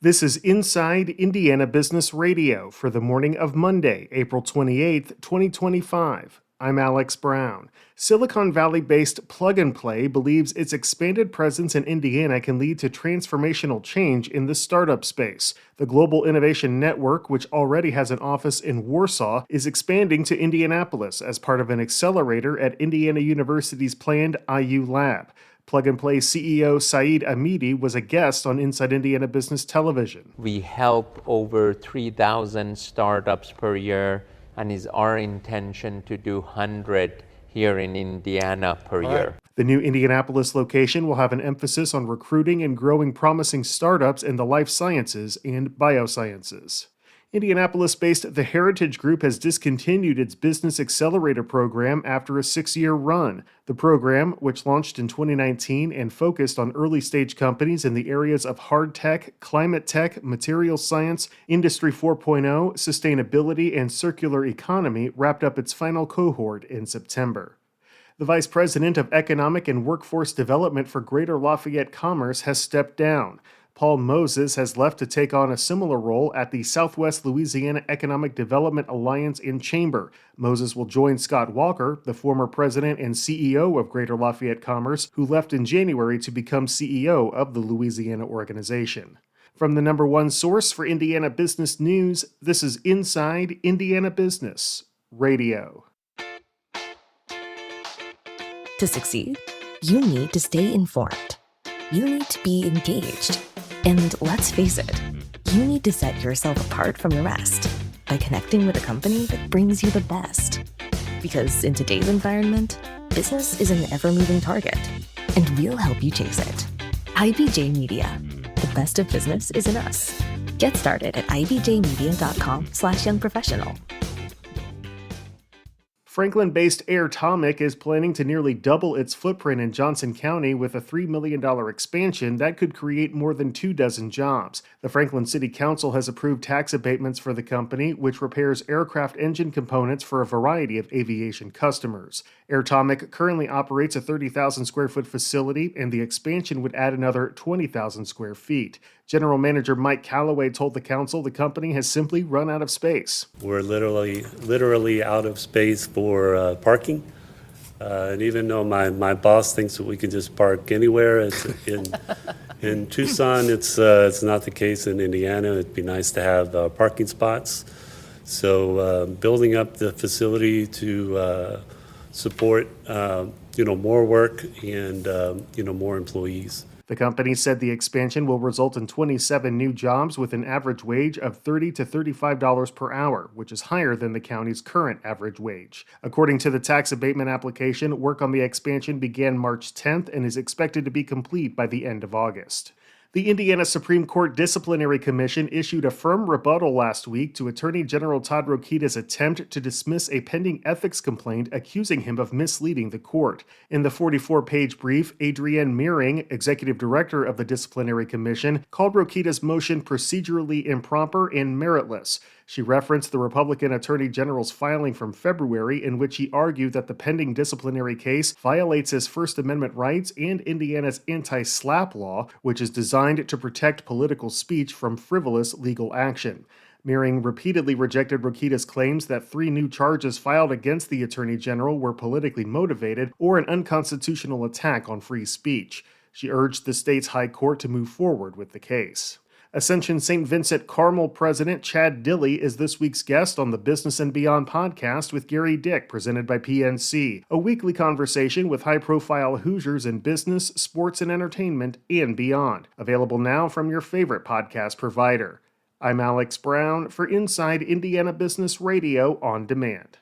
This is Inside Indiana Business Radio for the morning of Monday, April 28th, 2025. I'm Alex Brown. Silicon Valley-based Plug and Play believes its expanded presence in Indiana can lead to transformational change in the startup space. The Global Innovation Network, which already has an office in Warsaw, is expanding to Indianapolis as part of an accelerator at Indiana University's planned IU Lab. Plug and Play CEO Saeed Amidi was a guest on Inside Indiana Business Television. We help over 3,000 startups per year, and it's our intention to do 100 here in Indiana per year. The new Indianapolis location will have an emphasis on recruiting and growing promising startups in the life sciences and biosciences. Indianapolis-based The Heritage Group has discontinued its Business Accelerator program after a 6-year run. The program, which launched in 2019 and focused on early-stage companies in the areas of hard tech, climate tech, material science, Industry 4.0, sustainability, and circular economy, wrapped up its final cohort in September. The Vice President of Economic and Workforce Development for Greater Lafayette Commerce has stepped down. Paul Moses has left to take on a similar role at the Southwest Louisiana Economic Development Alliance and Chamber. Moses will join Scott Walker, the former president and CEO of Greater Lafayette Commerce, who left in January to become CEO of the Louisiana organization. From the number one source for Indiana business news, this is Inside Indiana Business Radio. To succeed, you need to stay informed. You need to be engaged. And let's face it, you need to set yourself apart from the rest by connecting with a company that brings you the best. Because in today's environment, business is an ever-moving target, and we'll help you chase it. IBJ Media. The best of business is in us. Get started at ibjmedia.com/youngprofessional. Franklin-based Airtomic is planning to nearly double its footprint in Johnson County with a $3 million expansion that could create more than 24 jobs. The Franklin City Council has approved tax abatements for the company, which repairs aircraft engine components for a variety of aviation customers. Airtomic currently operates a 30,000 square foot facility, and the expansion would add another 20,000 square feet. General Manager Mike Calloway told the council the company has simply run out of space. We're literally out of space for parking. And even though my boss thinks that we can just park anywhere, in Tucson, it's not the case. In Indiana, it'd be nice to have parking spots. So building up the facility to support more work and more employees. The company said the expansion will result in 27 new jobs with an average wage of $30 to $35 per hour, which is higher than the county's current average wage. According to the tax abatement application, work on the expansion began March 10th and is expected to be complete by the end of August. The Indiana Supreme Court Disciplinary Commission issued a firm rebuttal last week to Attorney General Todd Rokita's attempt to dismiss a pending ethics complaint accusing him of misleading the court. In the 44-page brief, Adrienne Meering, executive director of the Disciplinary Commission, called Rokita's motion procedurally improper and meritless. She referenced the Republican Attorney General's filing from February in which he argued that the pending disciplinary case violates his First Amendment rights and Indiana's anti-SLAPP law, which is designed to protect political speech from frivolous legal action. Meering repeatedly rejected Rokita's claims that 3 new charges filed against the Attorney General were politically motivated or an unconstitutional attack on free speech. She urged the state's high court to move forward with the case. Ascension St. Vincent Carmel President Chad Dilley is this week's guest on the Business and Beyond podcast with Gary Dick, presented by PNC, a weekly conversation with high-profile Hoosiers in business, sports, and entertainment, and beyond. Available now from your favorite podcast provider. I'm Alex Brown for Inside Indiana Business Radio on Demand.